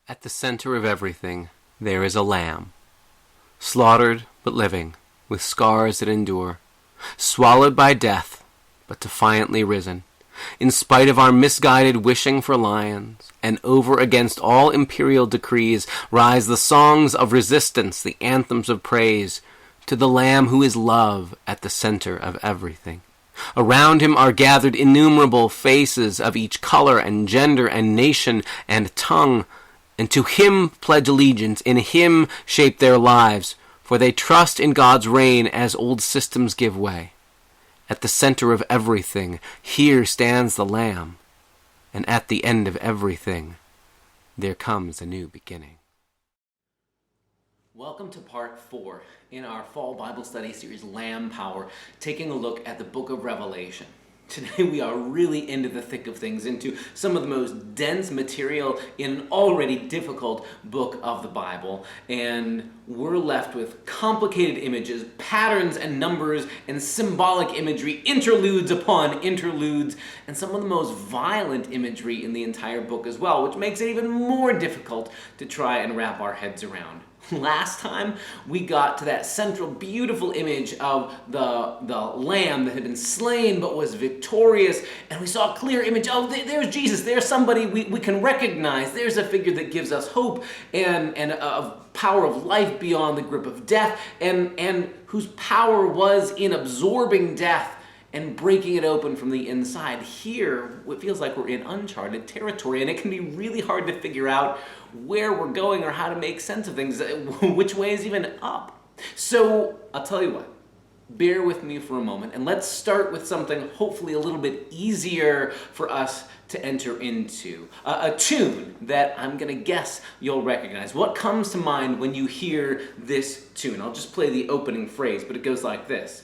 At the center of everything, there is a lamb, slaughtered but living, with scars that endure, swallowed by death, but defiantly risen, in spite of our misguided wishing for lions, and over against all imperial decrees rise the songs of resistance, the anthems of praise, to the Lamb who is love at the center of everything. Around him are gathered innumerable faces of each color and gender and nation and tongue, and to him pledge allegiance, in him shape their lives, for they trust in God's reign as old systems give way. At the center of everything, here stands the Lamb, and at the end of everything, there comes a new beginning. Welcome to part 4 in our fall Bible study series, Lamb Power, taking a look at the book of Revelation. Today we are really into the thick of things, into some of the most dense material in an already difficult book of the Bible, and we're left with complicated images, patterns and numbers, and symbolic imagery, interludes upon interludes, and some of the most violent imagery in the entire book as well, which makes it even more difficult to try and wrap our heads around. Last time, we got to that central, beautiful image of the lamb that had been slain but was victorious, and we saw a clear image. Oh, there's Jesus. There's somebody we can recognize. There's a figure that gives us hope and a power of life beyond the grip of death, and whose power was in absorbing death and breaking it open from the inside. Here, it feels like we're in uncharted territory, and it can be really hard to figure out where we're going or how to make sense of things, which way is even up. So, I'll tell you what, bear with me for a moment, and let's start with something hopefully a little bit easier for us to enter into. A tune that I'm going to guess you'll recognize. What comes to mind when you hear this tune? I'll just play the opening phrase, but it goes like this.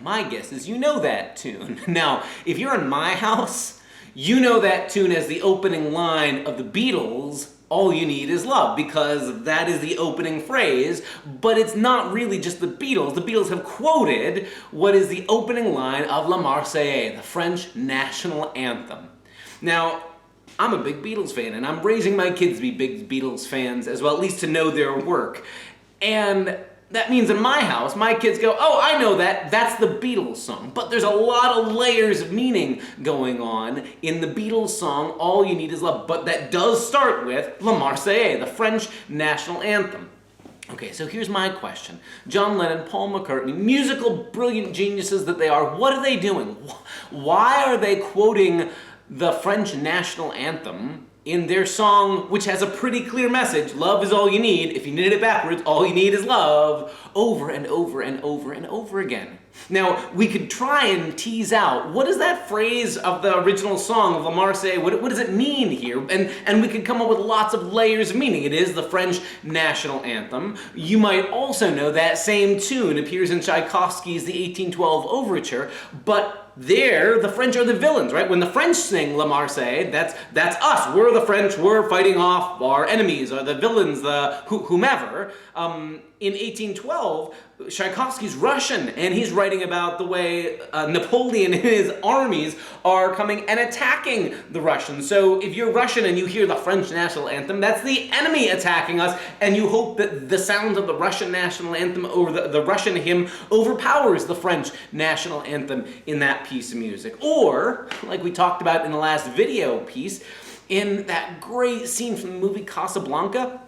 My guess is you know that tune. Now, if you're in my house, you know that tune as the opening line of the Beatles, All You Need Is Love, because that is the opening phrase, but it's not really just the Beatles. The Beatles have quoted what is the opening line of La Marseillaise, the French national anthem. Now, I'm a big Beatles fan, and I'm raising my kids to be big Beatles fans as well, at least to know their work. And that means in my house, my kids go, oh, I know that, that's the Beatles song. But there's a lot of layers of meaning going on in the Beatles song, All You Need Is Love. But that does start with La Marseillaise, the French national anthem. Okay, so here's my question. John Lennon, Paul McCartney, musical brilliant geniuses that they are, what are they doing? Why are they quoting the French national anthem in their song, which has a pretty clear message, love is all you need, if you knit it backwards, all you need is love, over and over and over and over again? Now, we could try and tease out, what is that phrase of the original song of La Marseillaise, what does it mean here? And we could come up with lots of layers of meaning. It is the French national anthem. You might also know that same tune appears in Tchaikovsky's The 1812 Overture, but there, the French are the villains, right? When the French sing La Marseillaise, that's us. We're the French. We're fighting off our enemies, or the villains, whomever. In 1812, Tchaikovsky's Russian, and he's writing about the way Napoleon and his armies are coming and attacking the Russians. So if you're Russian and you hear the French national anthem, that's the enemy attacking us, and you hope that the sound of the Russian national anthem or the Russian hymn overpowers the French national anthem in that piece of music. Or, like we talked about in the last video piece, in that great scene from the movie Casablanca,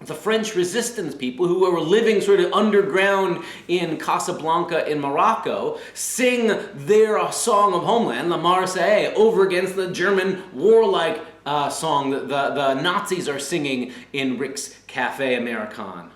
the French resistance people who were living sort of underground in Casablanca in Morocco sing their song of homeland, La Marseillaise, over against the German warlike song that the Nazis are singing in Rick's Cafe American.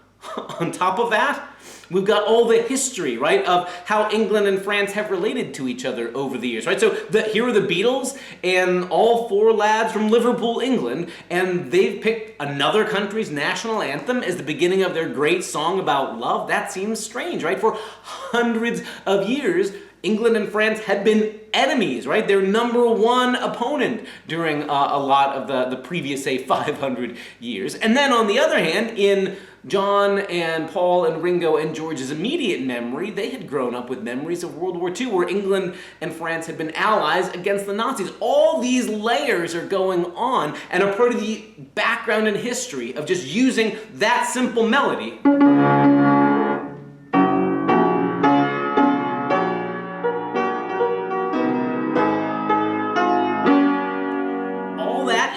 On top of that, we've got all the history, right, of how England and France have related to each other over the years, right? So here are the Beatles and all 4 lads from Liverpool, England, and they've picked another country's national anthem as the beginning of their great song about love. That seems strange, right? For hundreds of years, England and France had been enemies, right? Their number one opponent during a lot of the previous, say, 500 years. And then on the other hand, in John and Paul and Ringo and George's immediate memory, they had grown up with memories of World War II, where England and France had been allies against the Nazis. All these layers are going on and are part of the background and history of just using that simple melody.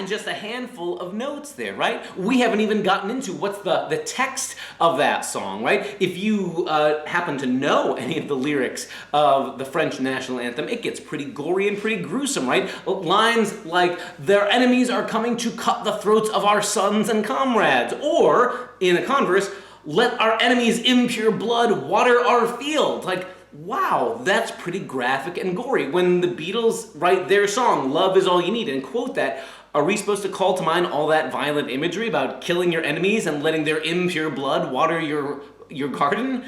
Just a handful of notes there, right? We haven't even gotten into what's the text of that song, right? If you happen to know any of the lyrics of the French national anthem, it gets pretty gory and pretty gruesome, right? Lines like, "Their enemies are coming to cut the throats of our sons and comrades," or, in the converse, "Let our enemies' impure blood water our fields." Like, wow, that's pretty graphic and gory. When the Beatles write their song, "Love Is All You Need," and quote that, are we supposed to call to mind all that violent imagery about killing your enemies and letting their impure blood water your garden?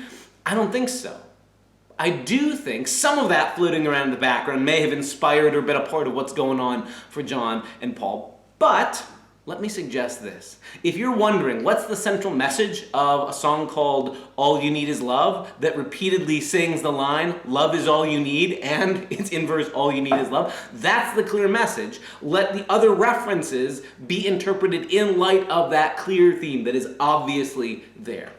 I don't think so. I do think some of that floating around in the background may have inspired or been a part of what's going on for John and Paul. But let me suggest this. If you're wondering what's the central message of a song called "All You Need Is Love" that repeatedly sings the line, "Love is all you need," and its inverse, "All you need is love," that's the clear message. Let the other references be interpreted in light of that clear theme that is obviously there.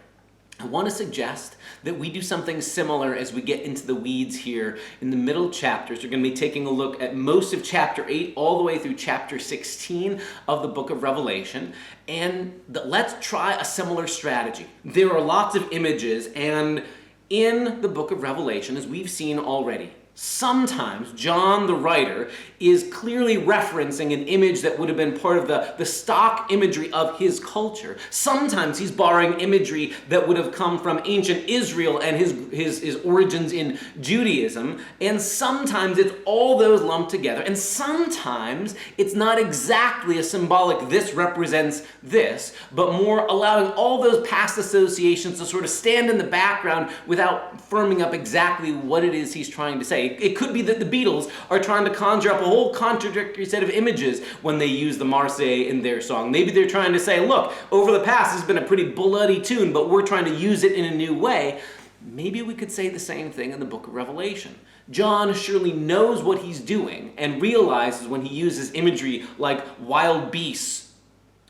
I want to suggest that we do something similar as we get into the weeds here in the middle chapters. We're going to be taking a look at most of chapter 8 all the way through chapter 16 of the book of Revelation, and let's try a similar strategy. There are lots of images, and in the book of Revelation, as we've seen already, sometimes John the writer is clearly referencing an image that would have been part of the stock imagery of his culture. Sometimes he's borrowing imagery that would have come from ancient Israel and his origins in Judaism. And sometimes it's all those lumped together. And sometimes it's not exactly a symbolic "this represents this," but more allowing all those past associations to sort of stand in the background without firming up exactly what it is he's trying to say. It could be that the Beatles are trying to conjure up a whole contradictory set of images when they use the Marseillaise in their song. Maybe they're trying to say, look, over the past it's been a pretty bloody tune, but we're trying to use it in a new way. Maybe we could say the same thing in the book of Revelation. John surely knows what he's doing and realizes when he uses imagery like wild beasts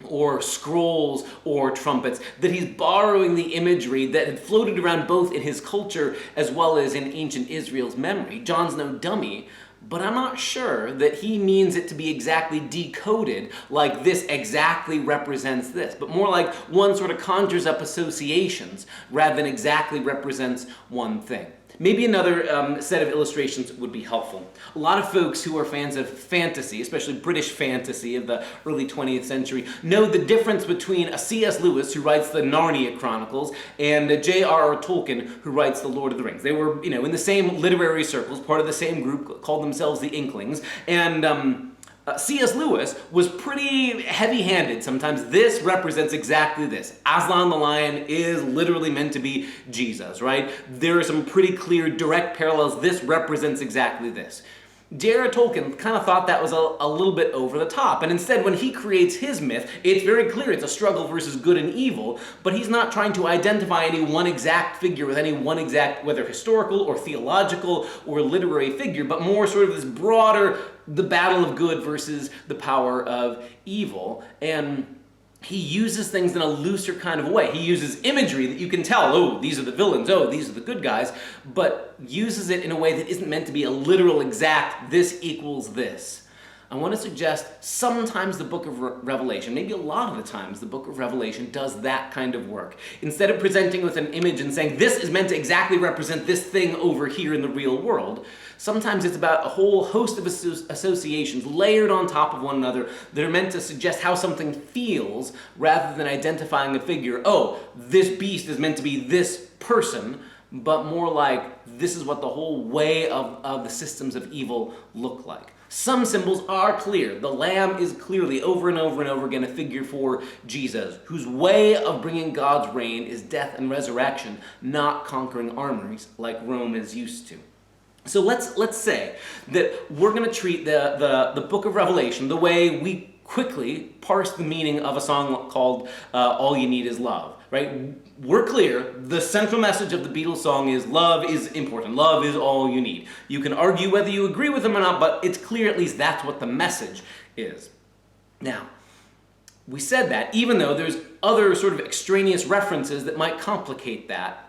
or scrolls or trumpets, that he's borrowing the imagery that had floated around both in his culture as well as in ancient Israel's memory. John's no dummy, but I'm not sure that he means it to be exactly decoded like this exactly represents this, but more like one sort of conjures up associations rather than exactly represents one thing. Maybe another set of illustrations would be helpful. A lot of folks who are fans of fantasy, especially British fantasy of the early 20th century, know the difference between a C.S. Lewis, who writes the Narnia Chronicles, and a J.R.R. Tolkien, who writes the Lord of the Rings. They were, in the same literary circles, part of the same group, called themselves the Inklings, and C.S. Lewis was pretty heavy-handed sometimes. This represents exactly this. Aslan the lion is literally meant to be Jesus, right? There are some pretty clear, direct parallels. This represents exactly this. J.R.R. Tolkien kind of thought that was a little bit over the top, and instead when he creates his myth, it's very clear it's a struggle versus good and evil, but he's not trying to identify any one exact figure with any one exact, whether historical or theological or literary figure, but more sort of this broader, the battle of good versus the power of evil. And he uses things in a looser kind of way. He uses imagery that you can tell, oh, these are the villains, oh, these are the good guys, but uses it in a way that isn't meant to be a literal exact, this equals this. I want to suggest sometimes the book of Revelation, maybe a lot of the times, the book of Revelation does that kind of work. Instead of presenting with an image and saying, this is meant to exactly represent this thing over here in the real world, sometimes it's about a whole host of associations layered on top of one another that are meant to suggest how something feels rather than identifying a figure. Oh, this beast is meant to be this person, but more like this is what the whole way of the systems of evil look like. Some symbols are clear. The lamb is clearly over and over and over again a figure for Jesus, whose way of bringing God's reign is death and resurrection, not conquering armies like Rome is used to. So let's say that we're going to treat the book of Revelation the way we quickly parse the meaning of a song called All You Need Is Love, right? We're clear, the central message of the Beatles song is love is important. Love is all you need. You can argue whether you agree with them or not, but it's clear at least that's what the message is. Now, we said that even though there's other sort of extraneous references that might complicate that.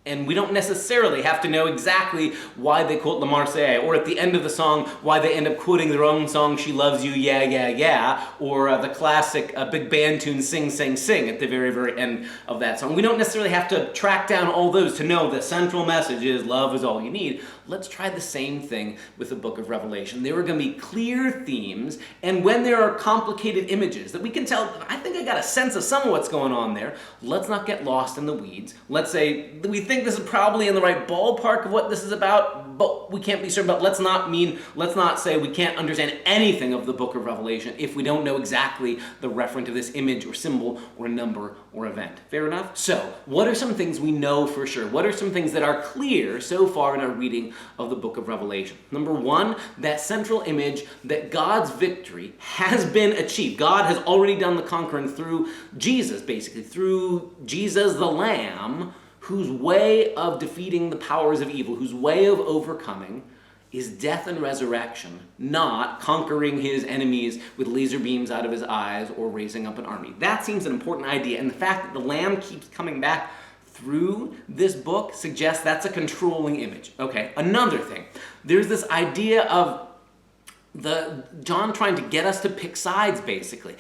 And we don't necessarily have to know exactly why they quote La Marseillaise, or at the end of the song, why they end up quoting their own song, She Loves You, Yeah, Yeah, Yeah, or the classic big band tune, Sing, Sing, Sing, at the very, very end of that song. We don't necessarily have to track down all those to know the central message is love is all you need. Let's try the same thing with the book of Revelation. There are going to be clear themes, and when there are complicated images that we can tell, I think I got a sense of some of what's going on there, let's not get lost in the weeds. Let's say we think this is probably in the right ballpark of what this is about, but we can't be certain about. Let's not say we can't understand anything of the book of Revelation if we don't know exactly the reference to this image or symbol or number or event. Fair enough? So, what are some things we know for sure? What are some things that are clear so far in our reading of the book of Revelation? Number one, that central image that God's victory has been achieved. God has already done the conquering through Jesus, basically, through Jesus the Lamb, whose way of defeating the powers of evil, whose way of overcoming is death and resurrection, not conquering his enemies with laser beams out of his eyes or raising up an army. That seems an important idea, and the fact that the Lamb keeps coming back through this book suggests that's a controlling image. Okay, another thing. There's this idea of John trying to get us to pick sides, basically.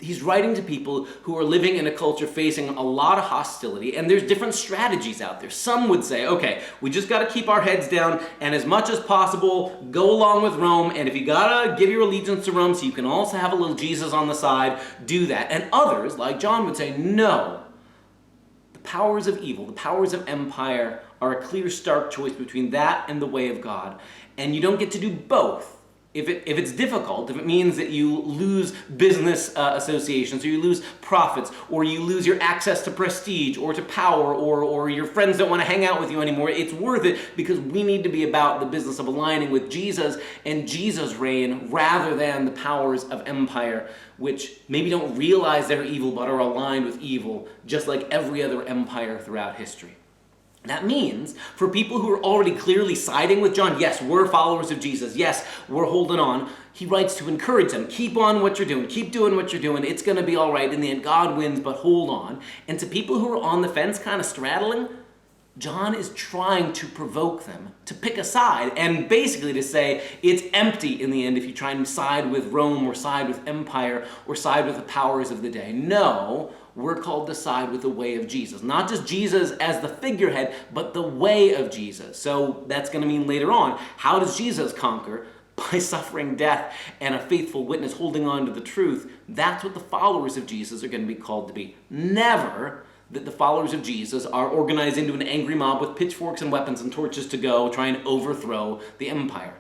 He's writing to people who are living in a culture facing a lot of hostility, and there's different strategies out there. Some would say, okay, we just got to keep our heads down, and as much as possible, go along with Rome, and if you got to give your allegiance to Rome so you can also have a little Jesus on the side, do that. And others, like John, would say, no. The powers of evil, the powers of empire are a clear, stark choice between that and the way of God, and you don't get to do both. If it's difficult, if it means that you lose business associations, or you lose profits, or you lose your access to prestige, or to power, or your friends don't want to hang out with you anymore, it's worth it because we need to be about the business of aligning with Jesus and Jesus' reign rather than the powers of empire, which maybe don't realize they're evil but are aligned with evil, just like every other empire throughout history. That means, for people who are already clearly siding with John, yes, we're followers of Jesus, yes, we're holding on, he writes to encourage them, keep on what you're doing, keep doing what you're doing, it's going to be all right, in the end, God wins, but hold on. And to people who are on the fence, kind of straddling, John is trying to provoke them to pick a side, and basically to say, it's empty in the end if you try and side with Rome, or side with empire, or side with the powers of the day. No, we're called to side with the way of Jesus. Not just Jesus as the figurehead, but the way of Jesus. So that's going to mean later on, how does Jesus conquer? By suffering death and a faithful witness holding on to the truth. That's what the followers of Jesus are going to be called to be. Never that the followers of Jesus are organized into an angry mob with pitchforks and weapons and torches to go try and overthrow the empire.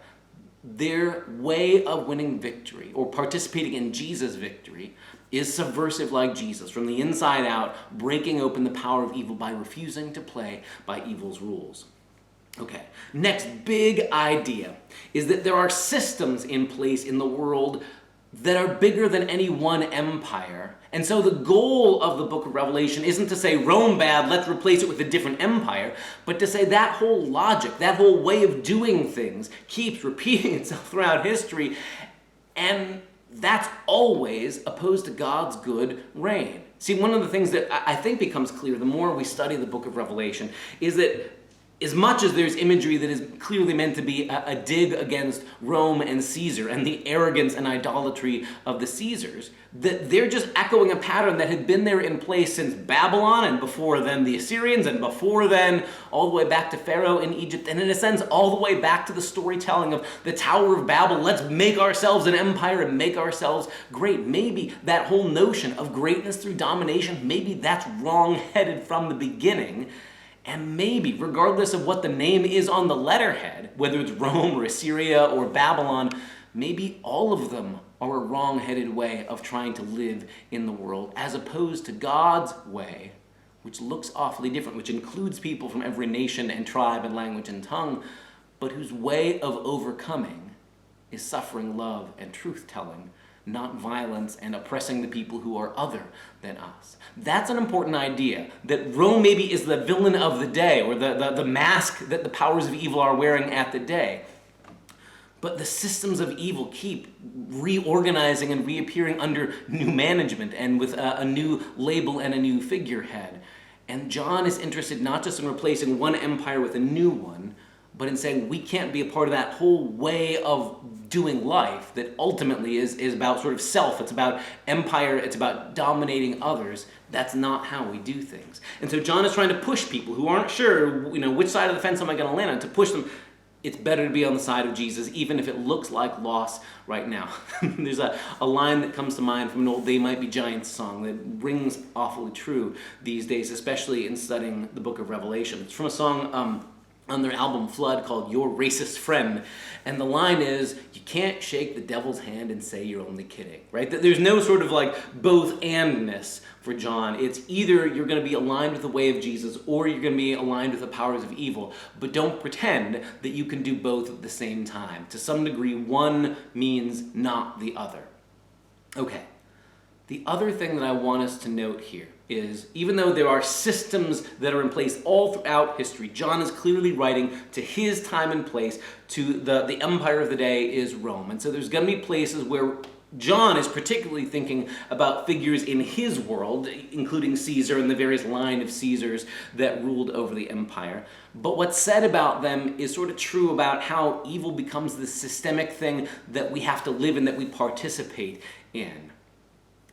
Their way of winning victory, or participating in Jesus' victory, is subversive like Jesus, from the inside out, breaking open the power of evil by refusing to play by evil's rules. Okay, next big idea is that there are systems in place in the world that are bigger than any one empire. And so the goal of the book of Revelation isn't to say Rome bad, let's replace it with a different empire, but to say that whole logic, that whole way of doing things keeps repeating itself throughout history, and that's always opposed to God's good reign. See, one of the things that I think becomes clear the more we study the book of Revelation is that as much as there's imagery that is clearly meant to be a dig against Rome and Caesar and the arrogance and idolatry of the Caesars, that they're just echoing a pattern that had been there in place since Babylon, and before then the Assyrians, and before then all the way back to Pharaoh in Egypt, and in a sense all the way back to the storytelling of the Tower of Babel. Let's make ourselves an empire and make ourselves great. Maybe that whole notion of greatness through domination, maybe that's wrong-headed from the beginning. And maybe, regardless of what the name is on the letterhead, whether it's Rome or Assyria or Babylon, maybe all of them are a wrong-headed way of trying to live in the world, as opposed to God's way, which looks awfully different, which includes people from every nation and tribe and language and tongue, but whose way of overcoming is suffering love and truth-telling, not violence and oppressing the people who are other than us. That's an important idea, that Rome maybe is the villain of the day, or the mask that the powers of evil are wearing at the day. But the systems of evil keep reorganizing and reappearing under new management and with a new label and a new figurehead. And John is interested not just in replacing one empire with a new one, but in saying we can't be a part of that whole way of doing life that ultimately is about sort of self. It's about empire. It's about dominating others. That's not how we do things. And so John is trying to push people who aren't sure, which side of the fence am I going to land on, to push them. It's better to be on the side of Jesus, even if it looks like loss right now. There's a line that comes to mind from an old They Might Be Giants song that rings awfully true these days, especially in studying the book of Revelation. It's from a song on their album Flood called Your Racist Friend. And the line is, you can't shake the devil's hand and say you're only kidding, right? There's no sort of like both andness for John. It's either you're going to be aligned with the way of Jesus or you're going to be aligned with the powers of evil. But don't pretend that you can do both at the same time. To some degree, one means not the other. Okay. The other thing that I want us to note here is, even though there are systems that are in place all throughout history, John is clearly writing to his time and place, to the empire of the day is Rome. And so there's going to be places where John is particularly thinking about figures in his world, including Caesar and the various line of Caesars that ruled over the empire. But what's said about them is sort of true about how evil becomes this systemic thing that we have to live in, that we participate in.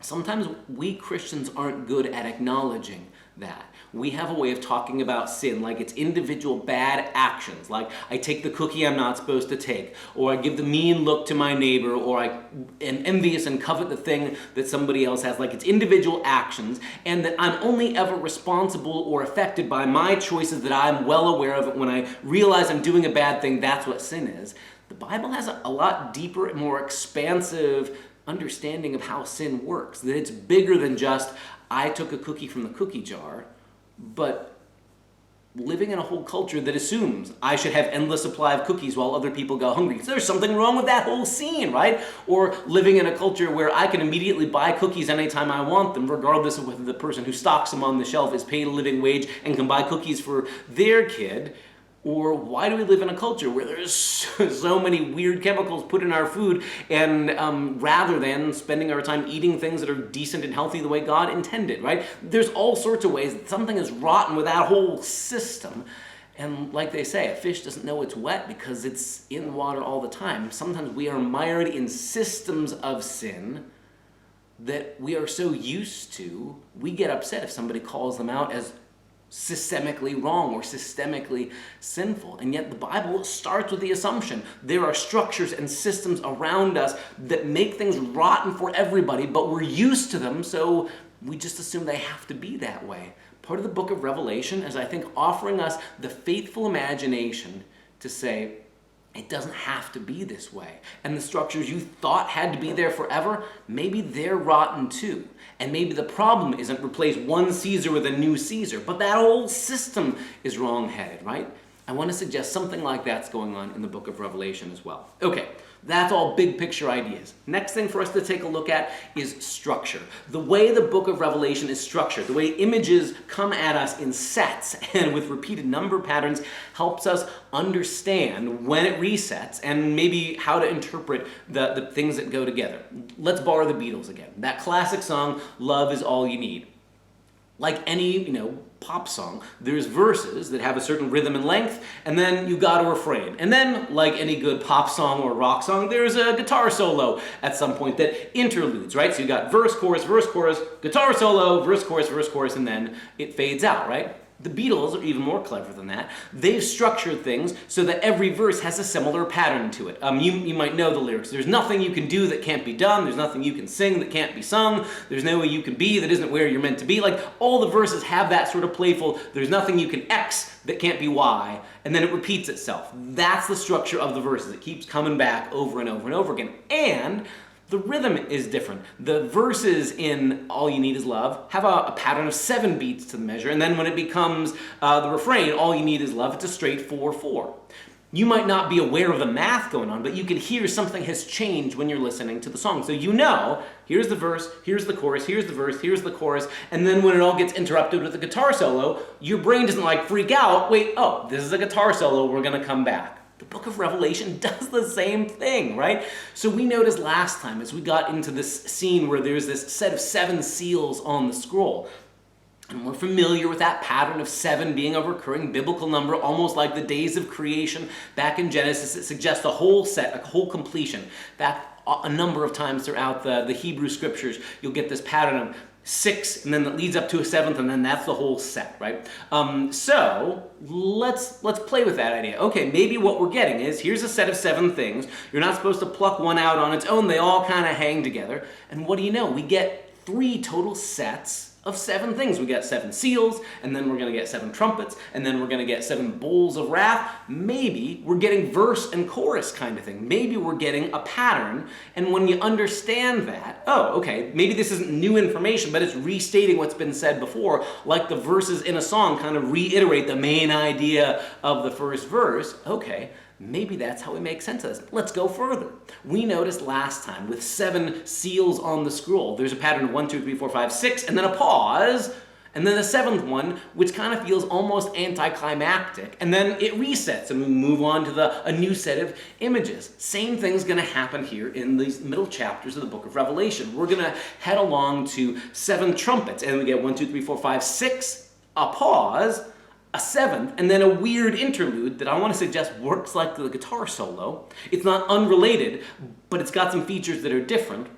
Sometimes we Christians aren't good at acknowledging that. We have a way of talking about sin like it's individual bad actions, like I take the cookie I'm not supposed to take, or I give the mean look to my neighbor, or I am envious and covet the thing that somebody else has, like it's individual actions, and that I'm only ever responsible or affected by my choices that I'm well aware of. When I realize I'm doing a bad thing, that's what sin is. The Bible has a lot deeper and more expansive understanding of how sin works, that it's bigger than just I took a cookie from the cookie jar, but living in a whole culture that assumes I should have endless supply of cookies while other people go hungry. So there's something wrong with that whole scene, right? Or living in a culture where I can immediately buy cookies anytime I want them, regardless of whether the person who stocks them on the shelf is paid a living wage and can buy cookies for their kid. Or why do we live in a culture where there's so many weird chemicals put in our food, and rather than spending our time eating things that are decent and healthy the way God intended, right? There's all sorts of ways that something is rotten with that whole system. And like they say, a fish doesn't know it's wet because it's in water all the time. Sometimes we are mired in systems of sin that we are so used to, we get upset if somebody calls them out as systemically wrong or systemically sinful. And yet the Bible starts with the assumption there are structures and systems around us that make things rotten for everybody, but we're used to them, so we just assume they have to be that way. Part of the book of Revelation is, I think, offering us the faithful imagination to say, it doesn't have to be this way. And the structures you thought had to be there forever, maybe they're rotten too. And maybe the problem isn't replace one Caesar with a new Caesar, but that whole system is wrong-headed, right? I want to suggest something like that's going on in the book of Revelation as well. Okay, that's all big picture ideas. Next thing for us to take a look at is structure. The way the book of Revelation is structured, the way images come at us in sets and with repeated number patterns, helps us understand when it resets and maybe how to interpret the things that go together. Let's borrow the Beatles again. That classic song, Love Is All You Need. Like any, pop song, there's verses that have a certain rhythm and length, and then you got a refrain. And then, like any good pop song or rock song, there's a guitar solo at some point that interludes, right? So you got verse, chorus, guitar solo, verse, chorus, and then it fades out, right? The Beatles are even more clever than that. They've structured things so that every verse has a similar pattern to it. You might know the lyrics. There's nothing you can do that can't be done. There's nothing you can sing that can't be sung. There's no way you can be that isn't where you're meant to be. Like, all the verses have that sort of playful, there's nothing you can X that can't be Y, and then it repeats itself. That's the structure of the verses. It keeps coming back over and over and over again. And the rhythm is different. The verses in All You Need Is Love have a pattern of 7 beats to the measure, and then when it becomes the refrain, All You Need Is Love, it's a straight 4/4. You might not be aware of the math going on, but you can hear something has changed when you're listening to the song. So you know, here's the verse, here's the chorus, here's the verse, here's the chorus, and then when it all gets interrupted with a guitar solo, your brain doesn't like freak out, wait, oh, this is a guitar solo, we're gonna come back. The book of Revelation does the same thing, right? So we noticed last time as we got into this scene where there's this set of 7 seals on the scroll. And we're familiar with that pattern of 7 being a recurring biblical number, almost like the days of creation back in Genesis. It suggests a whole set, a whole completion. In fact, a number of times throughout the Hebrew scriptures, you'll get this pattern of 6, and then it leads up to a 7th, and then that's the whole set, right? So let's play with that idea. Okay, maybe what we're getting is, here's a set of 7 things. You're not supposed to pluck one out on its own. They all kind of hang together. And what do you know? We get 3 total sets of 7 things. We got 7 seals, and then we're going to get 7 trumpets, and then we're going to get 7 bowls of wrath. Maybe we're getting verse and chorus kind of thing. Maybe we're getting a pattern, and when you understand that, oh, okay, maybe this isn't new information, but it's restating what's been said before, like the verses in a song kind of reiterate the main idea of the first verse. Okay, maybe that's how we make sense of this. Let's go further. We noticed last time with 7 seals on the scroll, there's a pattern of 1, 2, 3, 4, 5, 6, and then a pause, and then the 7th one, which kind of feels almost anticlimactic, and then it resets, and we move on to a new set of images. Same thing's going to happen here in these middle chapters of the book of Revelation. We're going to head along to 7 trumpets, and we get 1, 2, 3, 4, 5, 6, a pause, a 7th, and then a weird interlude that I want to suggest works like the guitar solo. It's not unrelated, but it's got some features that are different.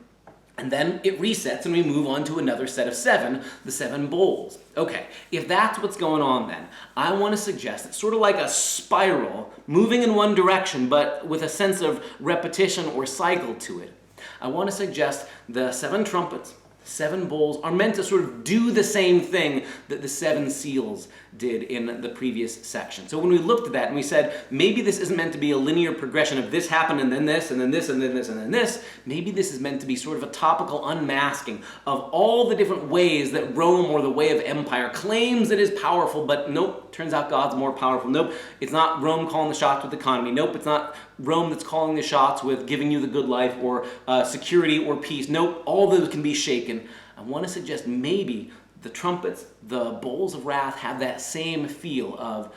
And then it resets and we move on to another set of 7, the 7 bowls. Okay, if that's what's going on then, I want to suggest it's sort of like a spiral moving in one direction, but with a sense of repetition or cycle to it. I want to suggest the 7 trumpets, 7 bowls are meant to sort of do the same thing that the 7 seals did in the previous section. So when we looked at that and we said, maybe this isn't meant to be a linear progression of this happened and then this and then this and then this and then this. Maybe this is meant to be sort of a topical unmasking of all the different ways that Rome or the way of empire claims it is powerful, but nope, turns out God's more powerful. Nope, it's not Rome calling the shots with economy. Nope, it's not Rome that's calling the shots with giving you the good life or security or peace. Nope, all those can be shaken. I want to suggest maybe the trumpets, the bowls of wrath have that same feel of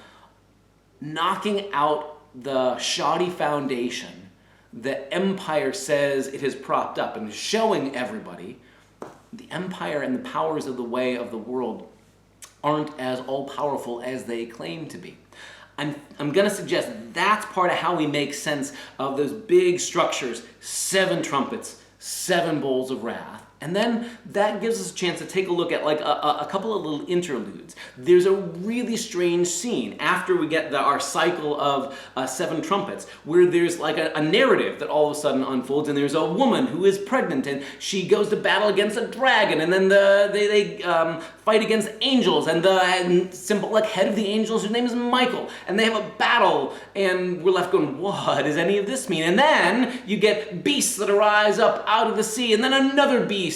knocking out the shoddy foundation that empire says it has propped up and showing everybody the empire and the powers of the way of the world aren't as all-powerful as they claim to be. I'm going to suggest that's part of how we make sense of those big structures, 7 trumpets, 7 bowls of wrath. And then that gives us a chance to take a look at like a couple of little interludes. There's a really strange scene after we get our cycle of 7 trumpets where there's like a narrative that all of a sudden unfolds, and there's a woman who is pregnant and she goes to battle against a dragon, and then they fight against angels, and the symbolic head of the angels, whose name is Michael, and they have a battle, and we're left going, what does any of this mean? And then you get beasts that arise up out of the sea, and then another beast,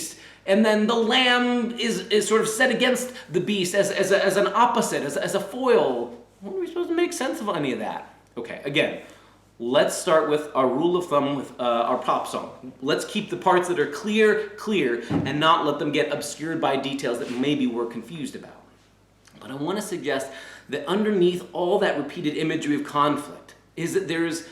and then the lamb is sort of set against the beast as an opposite, as a foil. What are we supposed to make sense of any of that? Okay, again, let's start with our rule of thumb with our pop song. Let's keep the parts that are clear, and not let them get obscured by details that maybe we're confused about. But I want to suggest that underneath all that repeated imagery of conflict is that there's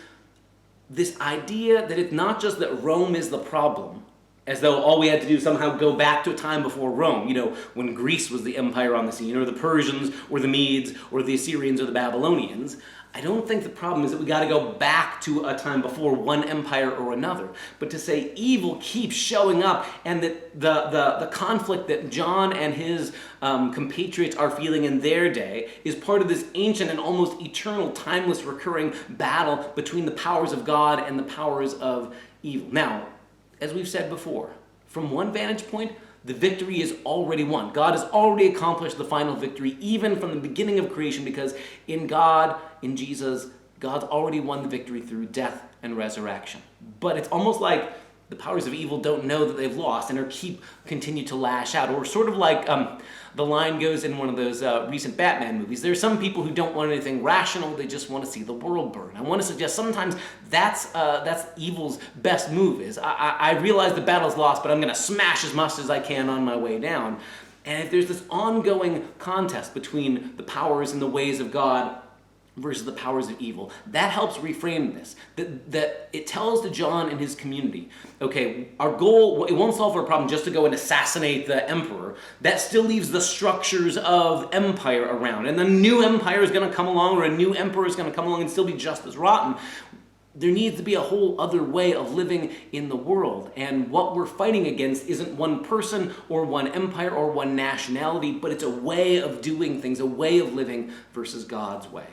this idea that it's not just that Rome is the problem, as though all we had to do is somehow go back to a time before Rome, when Greece was the empire on the scene, or the Persians, or the Medes, or the Assyrians, or the Babylonians. I don't think the problem is that we got to go back to a time before one empire or another, but to say evil keeps showing up, and that the conflict that John and his compatriots are feeling in their day is part of this ancient and almost eternal, timeless, recurring battle between the powers of God and the powers of evil. Now, as we've said before, from one vantage point, the victory is already won. God has already accomplished the final victory, even from the beginning of creation, because in God, in Jesus, God's already won the victory through death and resurrection. But it's almost like the powers of evil don't know that they've lost and continue to lash out. Or sort of like the line goes in one of those recent Batman movies. There are some people who don't want anything rational, they just want to see the world burn. I want to suggest sometimes that's evil's best move is, I realize the battle's lost, but I'm going to smash as much as I can on my way down. And if there's this ongoing contest between the powers and the ways of God versus the powers of evil, that helps reframe this. That it tells to John and his community, okay, our goal, it won't solve our problem just to go and assassinate the emperor. That still leaves the structures of empire around. And the new empire is going to come along, or a new emperor is going to come along and still be just as rotten. There needs to be a whole other way of living in the world. And what we're fighting against isn't one person or one empire or one nationality, but it's a way of doing things, a way of living versus God's way.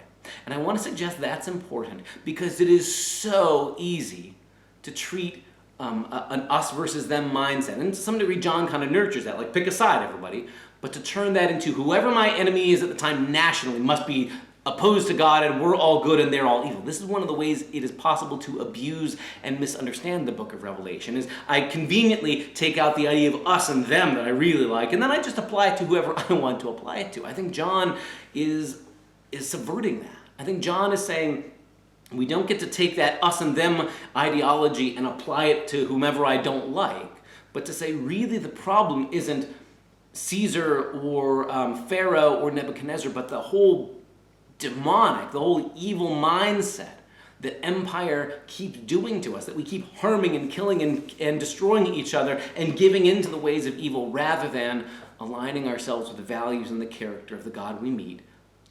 And I want to suggest that's important because it is so easy to treat an us versus them mindset. And to some degree, John kind of nurtures that, like pick a side, everybody. But to turn that into whoever my enemy is at the time nationally must be opposed to God and we're all good and they're all evil. This is one of the ways it is possible to abuse and misunderstand the book of Revelation, is I conveniently take out the idea of us and them that I really like, and then I just apply it to whoever I want to apply it to. I think John is subverting that. I think John is saying we don't get to take that us and them ideology and apply it to whomever I don't like, but to say really the problem isn't Caesar or Pharaoh or Nebuchadnezzar, but the whole demonic, the whole evil mindset that empire keeps doing to us, that we keep harming and killing and destroying each other and giving in to the ways of evil rather than aligning ourselves with the values and the character of the God we meet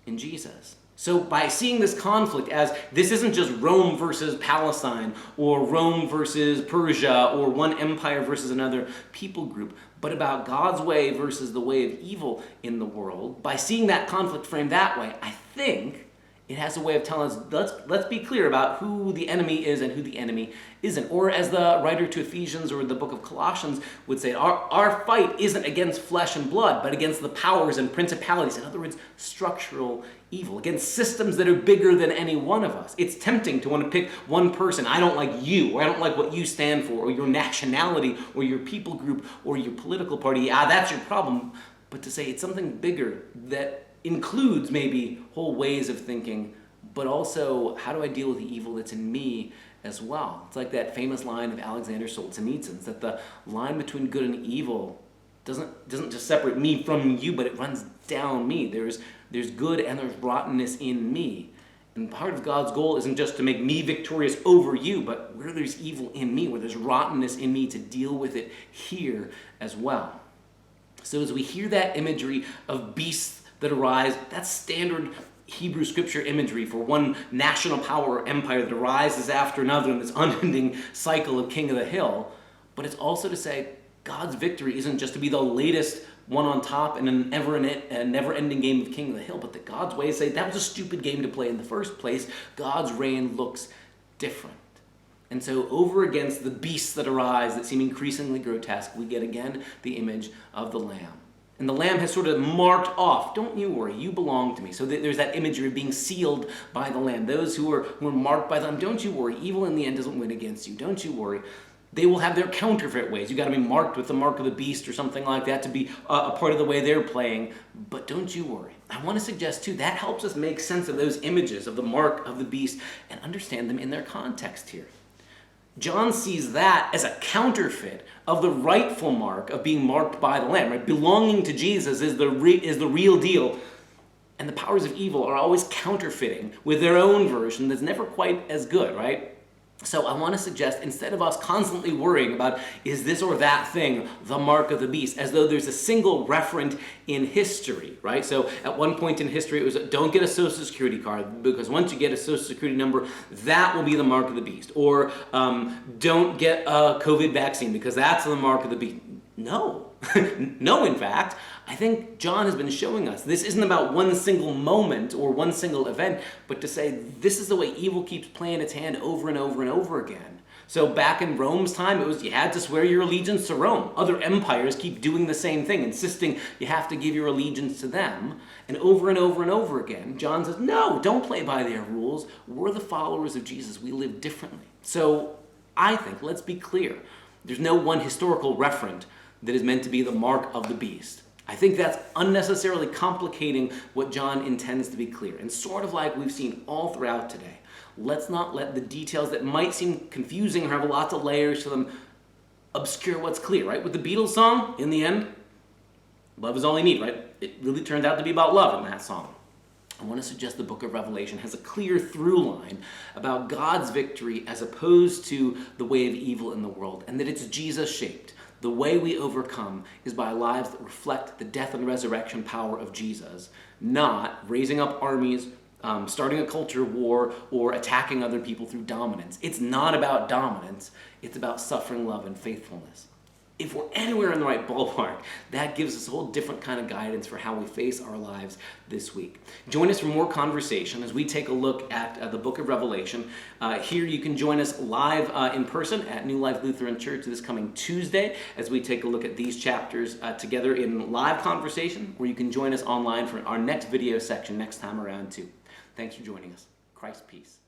in Jesus. So by seeing this conflict as this isn't just Rome versus Palestine or Rome versus Persia or one empire versus another people group, but about God's way versus the way of evil in the world, by seeing that conflict framed that way, I think it has a way of telling us, let's be clear about who the enemy is and who the enemy isn't. Or as the writer to Ephesians or the book of Colossians would say, our fight isn't against flesh and blood, but against the powers and principalities. In other words, structural evil, against systems that are bigger than any one of us. It's tempting to want to pick one person. I don't like you, or I don't like what you stand for, or your nationality, or your people group, or your political party. That's your problem. But to say it's something bigger that includes maybe whole ways of thinking, but also how do I deal with the evil that's in me as well? It's like that famous line of Alexander Solzhenitsyn's, that the line between good and evil doesn't just separate me from you, but it runs down me. There's good and there's rottenness in me. And part of God's goal isn't just to make me victorious over you, but where there's evil in me, where there's rottenness in me, to deal with it here as well. So as we hear that imagery of beasts that arise, that's standard Hebrew scripture imagery for one national power or empire that arises after another in this unending cycle of king of the hill. But it's also to say God's victory isn't just to be the latest one on top in a never-ending game of king of the hill, but that God's way is say that was a stupid game to play in the first place. God's reign looks different. And so over against the beasts that arise that seem increasingly grotesque, we get again the image of the Lamb. And the Lamb has sort of marked off, don't you worry, you belong to me. So there's that imagery of being sealed by the Lamb. Those who are marked by the Lamb, don't you worry, evil in the end doesn't win against you, don't you worry. They will have their counterfeit ways. You've got to be marked with the mark of the beast or something like that to be a part of the way they're playing. But don't you worry. I want to suggest too, that helps us make sense of those images of the mark of the beast and understand them in their context here. John sees that as a counterfeit of the rightful mark of being marked by the Lamb. Right? Belonging to Jesus is the real deal. And the powers of evil are always counterfeiting with their own version that's never quite as good, right? So I want to suggest, instead of us constantly worrying about is this or that thing the mark of the beast, as though there's a single referent in history, right? So at one point in history it was don't get a social security card because once you get a social security number, that will be the mark of the beast. Or don't get a COVID vaccine because that's the mark of the beast. No. No, in fact, I think John has been showing us this isn't about one single moment or one single event, but to say this is the way evil keeps playing its hand over and over and over again. So back in Rome's time, it was you had to swear your allegiance to Rome. Other empires keep doing the same thing, insisting you have to give your allegiance to them. And over and over and over again, John says, no, don't play by their rules. We're the followers of Jesus. We live differently. So I think, let's be clear, There's no one historical referent that is meant to be the mark of the beast. I think that's unnecessarily complicating what John intends to be clear. And sort of like we've seen all throughout today, let's not let the details that might seem confusing or have lots of layers to them obscure what's clear, right? With the Beatles song, in the end, love is all you need, right? It really turned out to be about love in that song. I want to suggest the book of Revelation has a clear through line about God's victory as opposed to the way of evil in the world, and that it's Jesus-shaped. The way we overcome is by lives that reflect the death and resurrection power of Jesus, not raising up armies, starting a culture war, or attacking other people through dominance. It's not about dominance. It's about suffering, love, and faithfulness. If we're anywhere in the right ballpark, that gives us a whole different kind of guidance for how we face our lives this week. Join us for more conversation as we take a look at the book of Revelation. Here you can join us live in person at New Life Lutheran Church this coming Tuesday as we take a look at these chapters together in live conversation, or you can join us online for our next video section next time around too. Thanks for joining us. Christ's peace.